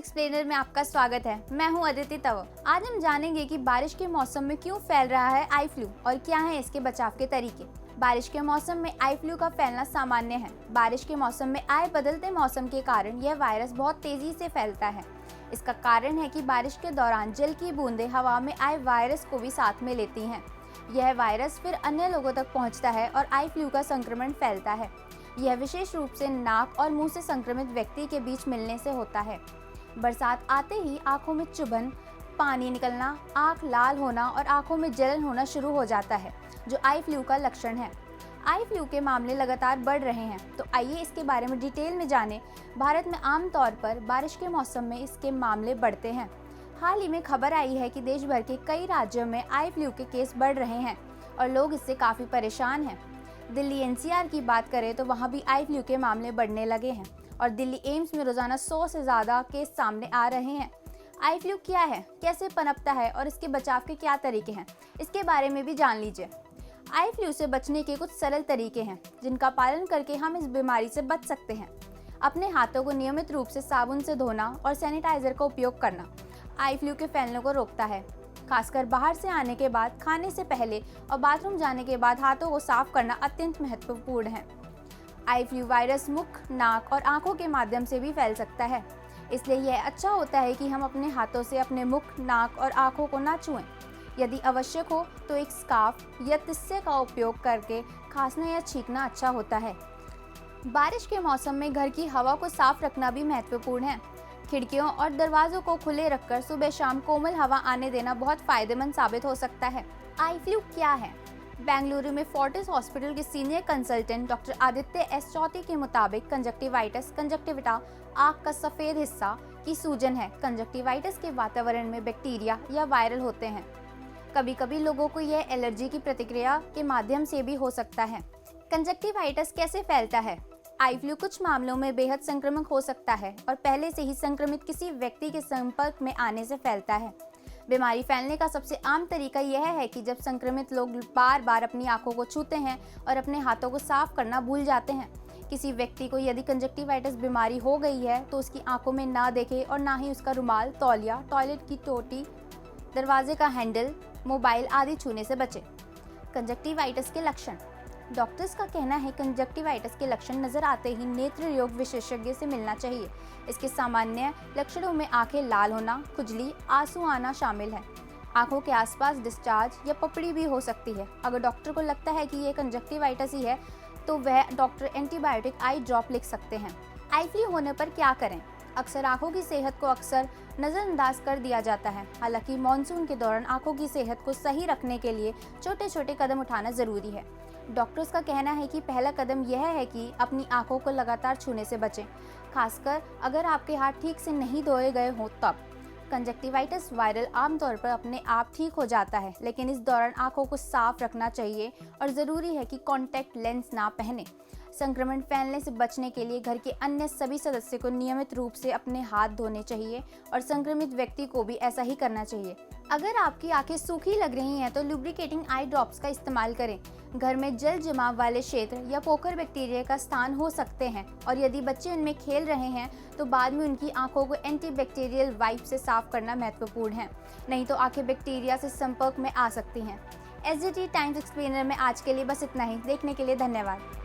Explainer में आपका स्वागत है। मैं हूं अदिति तंवर। आज हम जानेंगे कि बारिश के मौसम में क्यों फैल रहा है आई फ्लू और क्या है इसके बचाव के तरीके। बारिश के मौसम में आई फ्लू का फैलना सामान्य है। बारिश के मौसम में आए बदलते मौसम के कारण यह वायरस बहुत तेजी से फैलता है। इसका कारण है कि बारिश के दौरान जल की बूंदें हवा में आए वायरस को भी साथ में लेती हैं। यह वायरस फिर अन्य लोगों तक पहुंचता है और आई फ्लू का संक्रमण फैलता है। यह विशेष रूप से नाक और मुंह से संक्रमित व्यक्ति के बीच मिलने से होता है। बरसात आते ही आंखों में चुभन, पानी निकलना, आंख लाल होना और आंखों में जलन होना शुरू हो जाता है, जो आई फ्लू का लक्षण है। आई फ्लू के मामले लगातार बढ़ रहे हैं, तो आइए इसके बारे में डिटेल में जानें। भारत में आमतौर पर बारिश के मौसम में इसके मामले बढ़ते हैं। हाल ही में खबर आई है कि देश भर के कई राज्यों में आई फ्लू के केस बढ़ रहे हैं और लोग इससे काफी परेशान हैं। दिल्ली एनसीआर की बात करें तो वहां भी आई फ्लू के मामले बढ़ने लगे हैं और दिल्ली एम्स में रोजाना 100 से ज्यादा केस सामने आ रहे हैं। आई फ्लू क्या है, कैसे पनपता है और इसके बचाव के क्या तरीके हैं, इसके बारे में भी जान लीजिए। आई फ्लू से बचने के कुछ सरल तरीके हैं जिनका पालन करके हम इस बीमारी से बच सकते हैं। अपने हाथों को नियमित रूप से साबुन से धोना और सैनिटाइजर का उपयोग करना आई फ्लू के फैलने को रोकता है। खासकर बाहर से आने के बाद, खाने से पहले और बाथरूम जाने के बाद हाथों को साफ करना अत्यंत महत्वपूर्ण है। आई फ्लू वायरस मुख, नाक और आंखों के माध्यम से भी फैल सकता है, इसलिए यह अच्छा होता है कि हम अपने हाथों से अपने मुख, नाक और आंखों को ना छुएं। यदि आवश्यक हो तो एक स्कार्फ या तिस्से का उपयोग करके खांसना या छींकना अच्छा होता है। बारिश के मौसम में घर की हवा को साफ रखना भी महत्वपूर्ण है। खिड़कियों और दरवाजों को खुले रखकर सुबह शाम कोमल हवा आने देना बहुत फायदेमंद साबित हो सकता है। आई फ्लू क्या है? बेंगलुरु में फोर्टिस हॉस्पिटल के senior consultant doctor Aditya S चौथी के मुताबिक कंजक्टिवाइटिस, कंजक्टिविटा, आँख का सफेद हिस्सा की सूजन है। कंजक्टिवाइटिस के वातावरण में बैक्टीरिया या वायरल होते हैं। कभी कभी लोगों को यह एलर्जी की प्रतिक्रिया के माध्यम से भी हो सकता है। कंजक्टिवाइटिस कैसे फैलता है? आई फ्लू कुछ मामलों में बेहद संक्रामक हो सकता है और पहले से ही संक्रमित किसी व्यक्ति के संपर्क में आने से फैलता है। बीमारी फैलने का सबसे आम तरीका यह है कि जब संक्रमित लोग बार बार अपनी आंखों को छूते हैं और अपने हाथों को साफ करना भूल जाते हैं। किसी व्यक्ति को यदि कंजक्टिवाइटिस बीमारी हो गई है तो उसकी आंखों में ना देखे और ना ही उसका रुमाल, तौलिया, टॉयलेट की टोटी, दरवाजे का हैंडल, मोबाइल आदि छूने से बचे। कंजक्टिवाइटिस के लक्षण। डॉक्टर्स का कहना है कंजक्टिवाइटिस के लक्षण नजर आते ही नेत्र रोग विशेषज्ञ से मिलना चाहिए। इसके सामान्य लक्षणों में आंखें लाल होना, खुजली, आंसू आना शामिल है। आंखों के आसपास डिस्चार्ज या पपड़ी भी हो सकती है। अगर डॉक्टर को लगता है कि ये कंजक्टिवाइटिस ही है तो वह डॉक्टर एंटीबायोटिक आई ड्रॉप लिख सकते हैं। आई फ्लू होने पर क्या करें? अक्सर आंखों की सेहत को अक्सर नज़रअंदाज कर दिया जाता है। हालांकि मॉनसून के दौरान आंखों की सेहत को सही रखने के लिए छोटे छोटे कदम उठाना जरूरी है। डॉक्टर्स का कहना है कि पहला कदम यह है कि अपनी आंखों को लगातार छूने से बचें, खासकर अगर आपके हाथ ठीक से नहीं धोए गए हों तब। कंजक्टिवाइटिस वायरल आमतौर पर अपने आप ठीक हो जाता है, लेकिन इस दौरान आंखों को साफ रखना चाहिए और ज़रूरी है कि कॉन्टैक्ट लेंस ना पहने। संक्रमण फैलने से बचने के लिए घर के अन्य सभी सदस्यों को नियमित रूप से अपने हाथ धोने चाहिए और संक्रमित व्यक्ति को भी ऐसा ही करना चाहिए। अगर आपकी आंखें सूखी लग रही हैं तो लुब्रिकेटिंग आई ड्रॉप्स का इस्तेमाल करें। घर में जल जमाव वाले क्षेत्र या पोकर बैक्टीरिया का स्थान हो सकते हैं और यदि बच्चे उनमें खेल रहे हैं तो बाद में उनकी आंखों को एंटीबैक्टीरियल वाइप से साफ करना महत्वपूर्ण है, नहीं तो आंखें बैक्टीरिया से संपर्क में आ सकती हैं। SDT टाइम्स एक्सप्लेनर में आज के लिए बस इतना ही। देखने के लिए धन्यवाद।